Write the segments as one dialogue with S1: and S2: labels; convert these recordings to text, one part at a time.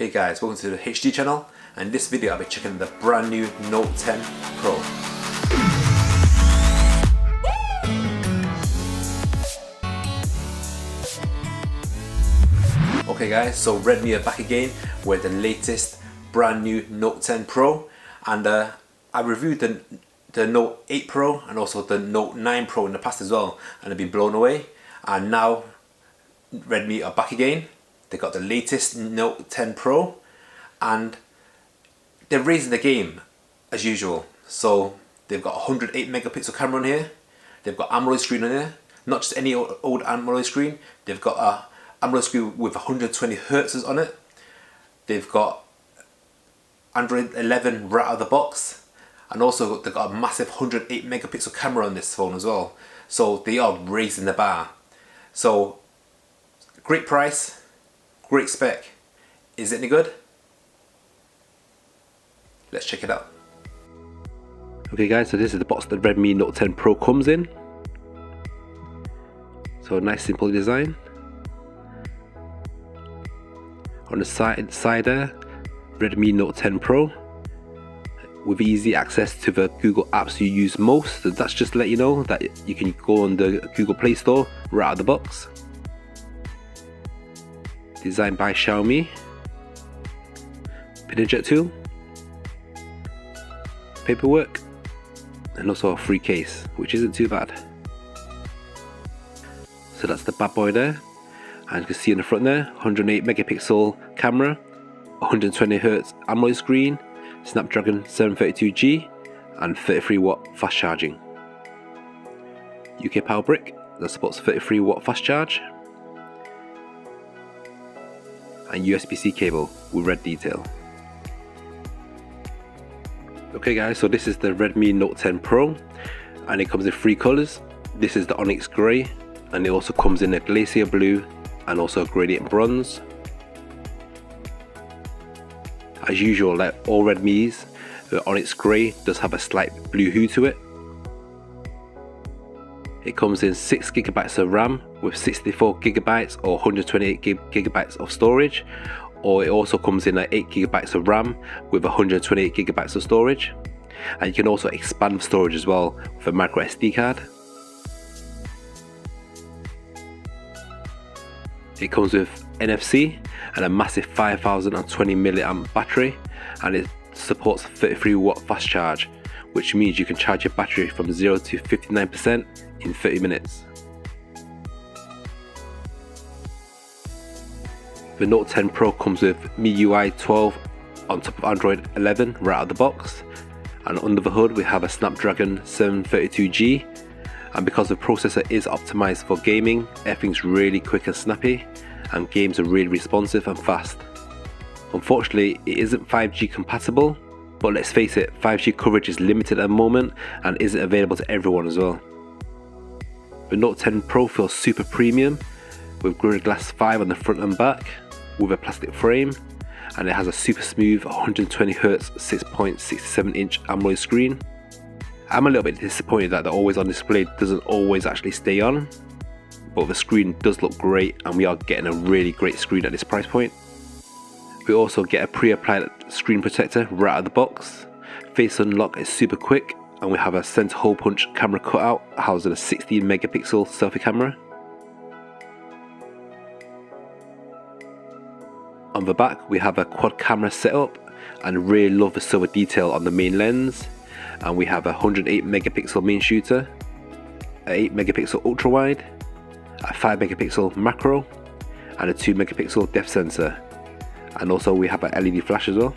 S1: Hey guys, welcome to the HD channel, and in this video I'll be checking the brand new Note 10 Pro. Okay guys, so Redmi are back again with the latest brand new Note 10 Pro, and I reviewed the Note 8 Pro and also the Note 9 Pro in the past as well, and I've been blown away. And now Redmi are back again. They got the latest Note 10 Pro and they're raising the game as usual. So they've got a 108 megapixel camera on here. They've got AMOLED screen on here, not just any old AMOLED screen. They've got a AMOLED screen with 120 Hz on it. They've got Android 11 right out of the box, and also they've got a massive 108 megapixel camera on this phone as well. So they are raising the bar. So great price, great spec. Is it any good? Let's check it out. Okay guys, so this is the box that Redmi Note 10 Pro comes in. So a nice simple design. On the side there, Redmi Note 10 Pro with easy access to the Google apps you use most. So that's just to let you know that you can go on the Google Play Store right out of the box. Designed by Xiaomi. Pin eject tool. Paperwork. And also a free case, which isn't too bad. So that's the bad boy there. And you can see in the front there, 108 megapixel camera, 120 Hz AMOLED screen, Snapdragon 732G, and 33 watt fast charging. UK power brick that supports 33 watt fast charge. And USB-C cable with red detail. Okay guys, so this is the Redmi Note 10 Pro, and it comes in three colours. This is the Onyx Grey, and it also comes in a Glacier Blue and also a Gradient Bronze. As usual, like all Redmis, the Onyx Grey does have a slight blue hue to it. It comes in 6GB of RAM with 64GB or 128GB of storage, or it also comes in at 8GB of RAM with 128GB of storage, and you can also expand storage as well with a micro SD card. It comes with NFC and a massive 5020 mAh battery, and it supports 33 watt fast charge, which means you can charge your battery from 0 to 59% in 30 minutes. The Note 10 Pro comes with MIUI 12 on top of Android 11 right out of the box, and under the hood we have a Snapdragon 732G, and because the processor is optimized for gaming, everything's really quick and snappy, and games are really responsive and fast. Unfortunately, it isn't 5G compatible, but let's face it, 5G coverage is limited at the moment and isn't available to everyone as well. The Note 10 Pro feels super premium with Gorilla Glass 5 on the front and back with a plastic frame, and it has a super smooth 120Hz 6.67 inch AMOLED screen. I'm a little bit disappointed that the always on display doesn't always actually stay on, but the screen does look great, and we are getting a really great screen at this price point. We also get a pre-applied screen protector right out of the box. Face unlock is super quick, and we have a center hole punch camera cutout housing a 16 megapixel selfie camera. On the back we have a quad camera setup, and really love the silver detail on the main lens, and we have a 108 megapixel main shooter, a 8 megapixel ultra wide, a 5 megapixel macro, and a 2 megapixel depth sensor, and also we have an LED flash as well.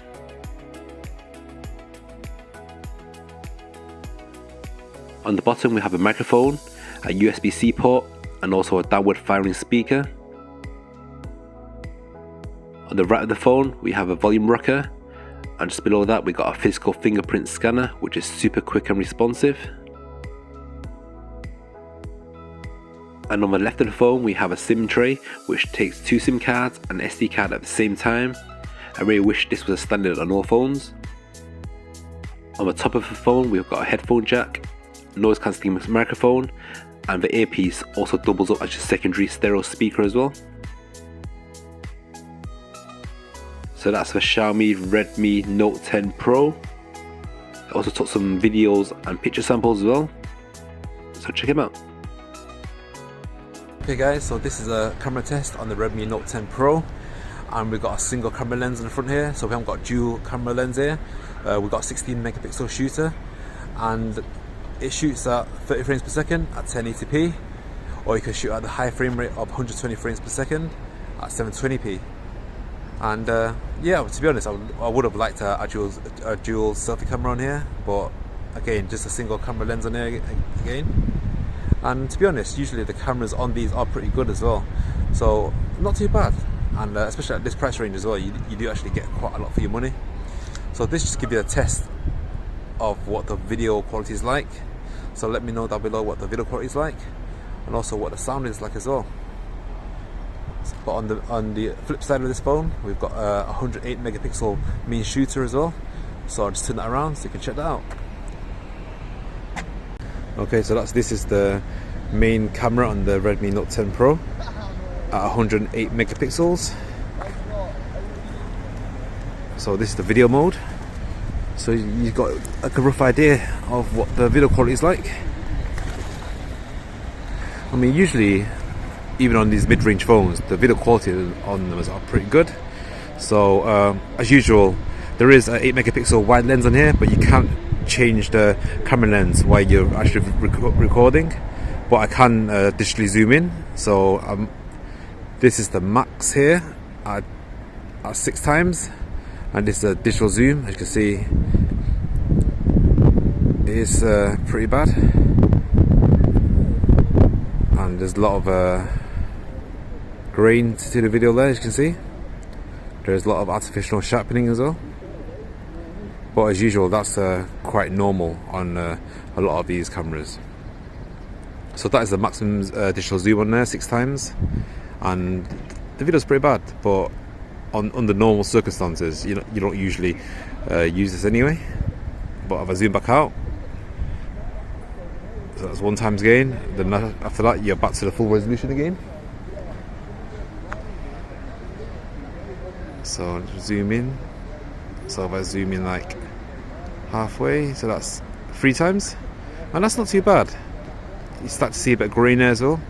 S1: On the bottom we have a microphone, a USB-C port, and also a downward firing speaker. On the right of the phone we have a volume rocker, and just below that we got a physical fingerprint scanner, which is super quick and responsive. And on the left of the phone we have a SIM tray, which takes 2 SIM cards and an SD card at the same time. I really wish this was a standard on all phones. On the top of the phone we've got a headphone jack, noise cancelling microphone, and the earpiece also doubles up as your secondary stereo speaker as well. So that's the Xiaomi Redmi Note 10 Pro. I also took some videos and picture samples as well, so check them out. Okay guys, so this is a camera test on the Redmi Note 10 Pro, and we've got a single camera lens in the front here, so we haven't got dual camera lens here. We've got a 16 megapixel shooter, and it shoots at 30 frames per second at 1080p, or you can shoot at the high frame rate of 120 frames per second at 720p. And yeah, to be honest, I would have liked a dual selfie camera on here, but again, just a single camera lens on here again. And to be honest, usually the cameras on these are pretty good as well, so not too bad. And especially at this price range as well, you do actually get quite a lot for your money. So this just gives you a test of what the video quality is like. So let me know down below what the video quality is like, and also what the sound is like as well. But on the flip side of this phone, we've got a 108 megapixel main shooter as well. So I'll just turn that around so you can check that out. Okay, so this is the main camera on the Redmi Note 10 Pro at 108 megapixels. So this is the video mode. So you've got like a rough idea of what the video quality is like. I mean, usually, even on these mid-range phones, the video quality on them are pretty good. So as usual, there is an 8 megapixel wide lens on here, but you can't change the camera lens while you're actually recording. But I can digitally zoom in. So this is the max here at 6 times, and this is a digital zoom. As you can see, it is pretty bad, and there's a lot of grain to the video there. As you can see, there's a lot of artificial sharpening as well, but as usual, that's quite normal on a lot of these cameras. So that is the maximum digital zoom on there, 6 times, and the video's pretty bad, but under normal circumstances, you don't usually use this anyway. But if I zoom back out, so that's 1 times gain, then after that you're back to the full resolution again. So zoom in. So if I zoom in like halfway, so that's 3 times, and that's not too bad. You start to see a bit of grain there as well.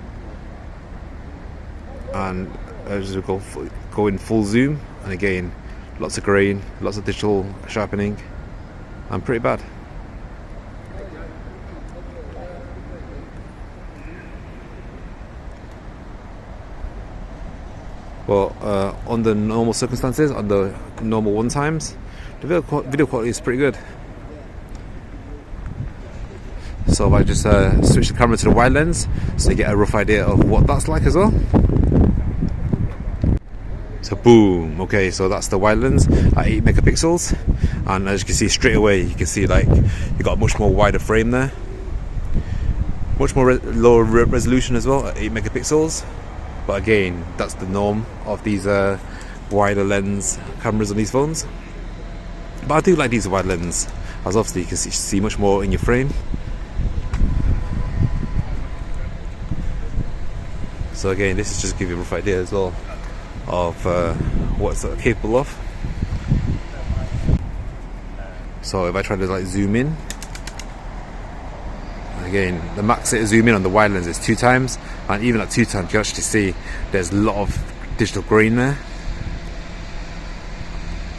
S1: And as we go in full zoom, and again, lots of grain, lots of digital sharpening, and pretty bad. But under normal circumstances, under normal 1 times, the video quality is pretty good. So if I just switch the camera to the wide lens, so you get a rough idea of what that's like as well. So boom, okay, so that's the wide lens at 8 megapixels, and as you can see straight away, you can see like you got a much more wider frame there, much more lower resolution as well at 8 megapixels. But again, that's the norm of these wider lens cameras on these phones. But I do like these wide lens, as obviously you can see much more in your frame. So again, this is just to give you a rough idea as well of what it's capable of. So if I try to like zoom in, again, the max it zoom in on the wide lens is 2 times, and even at 2 times you can actually see there's a lot of digital grain there,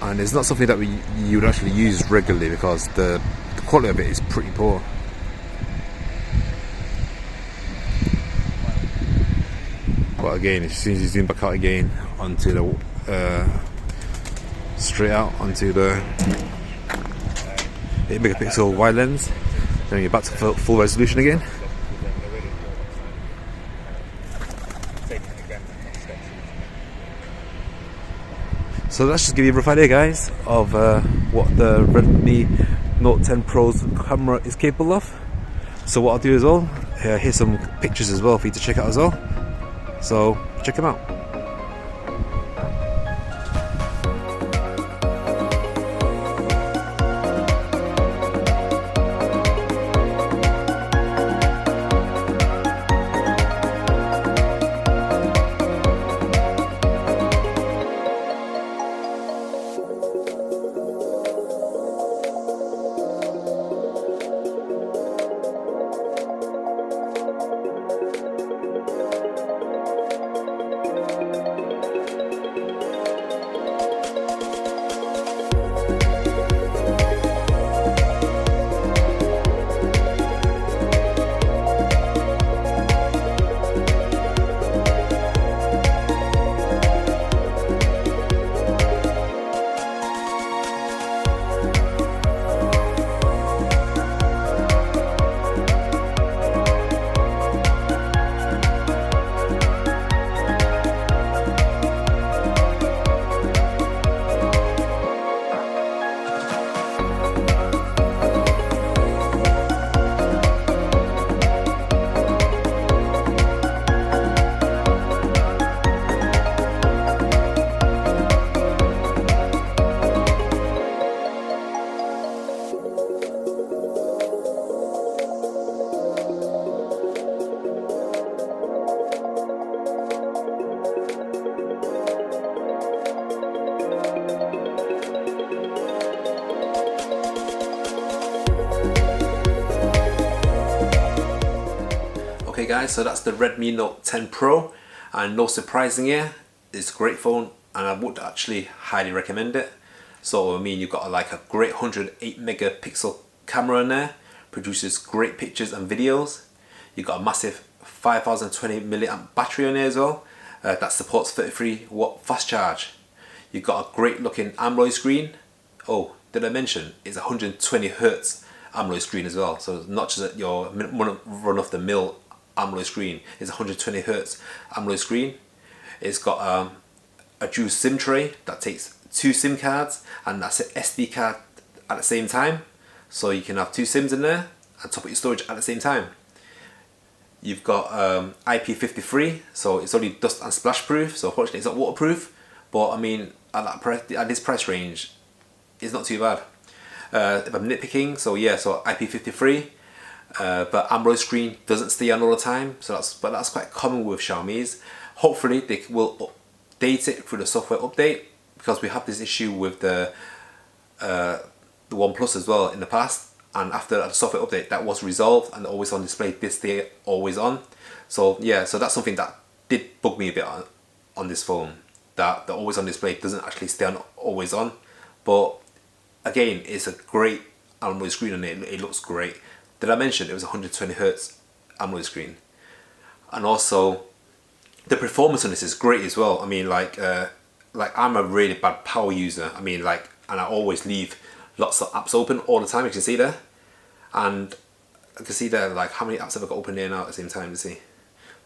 S1: and it's not something that you would actually use regularly because the quality of it is pretty poor. But again, as soon as you zoom back out again onto the straight out onto the 8 megapixel wide lens, then you're back to full resolution again. So let's just give you a rough idea, guys, of what the Redmi Note 10 Pro's camera is capable of. So what I'll do as well, here's some pictures as well for you to check out as well. So check them out. Okay guys, so that's the Redmi Note 10 Pro, and no surprising here, it's a great phone and I would actually highly recommend it. So I mean, you've got like a great 108 megapixel camera in there, produces great pictures and videos. You've got a massive 5020 milliamp battery on there as well, that supports 33-watt fast charge. You've got a great looking AMOLED screen. Oh, did I mention it's 120 Hz AMOLED screen as well, so not just your run-of-the-mill AMOLED screen, it's 120 Hz AMOLED screen. It's got a dual SIM tray that takes 2 SIM cards, and that's an SD card at the same time, so you can have 2 SIMs in there and top up your storage at the same time. You've got IP53, so it's only dust and splash proof, so fortunately it's not waterproof, but I mean at this price range it's not too bad. If I'm nitpicking, so yeah, so IP53, but AMOLED screen doesn't stay on all the time, so that's quite common with Xiaomi's. Hopefully they will update it through the software update, because we have this issue with the OnePlus as well in the past, and after the software update that was resolved and the always on display did stay always on. So yeah, so that's something that did bug me a bit on this phone, that the always on display doesn't actually stay on always on. But again, it's a great AMOLED screen and it looks great. Did I mention it was 120 Hz AMOLED screen? And also the performance on this is great as well. I mean, like I'm a really bad power user. I mean, like, and I always leave lots of apps open all the time. You can see there, and I can see there like how many apps have I got open there now at the same time. You see,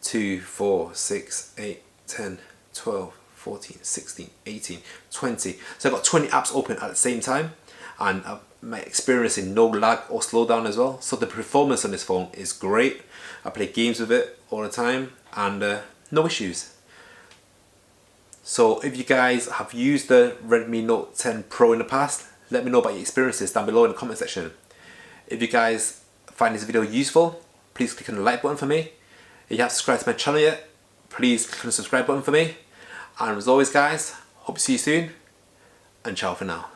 S1: 2, 4, 6, 8, 10, 12, 14, 16, 18, 20. So I've got 20 apps open at the same time, and I'm experiencing no lag or slowdown as well. So the performance on this phone is great. I play games with it all the time, and no issues. So if you guys have used the Redmi Note 10 Pro in the past, let me know about your experiences down below in the comment section. If you guys find this video useful, please click on the like button for me. If you haven't subscribed to my channel yet, please click on the subscribe button for me. And as always guys, hope to see you soon, and ciao for now.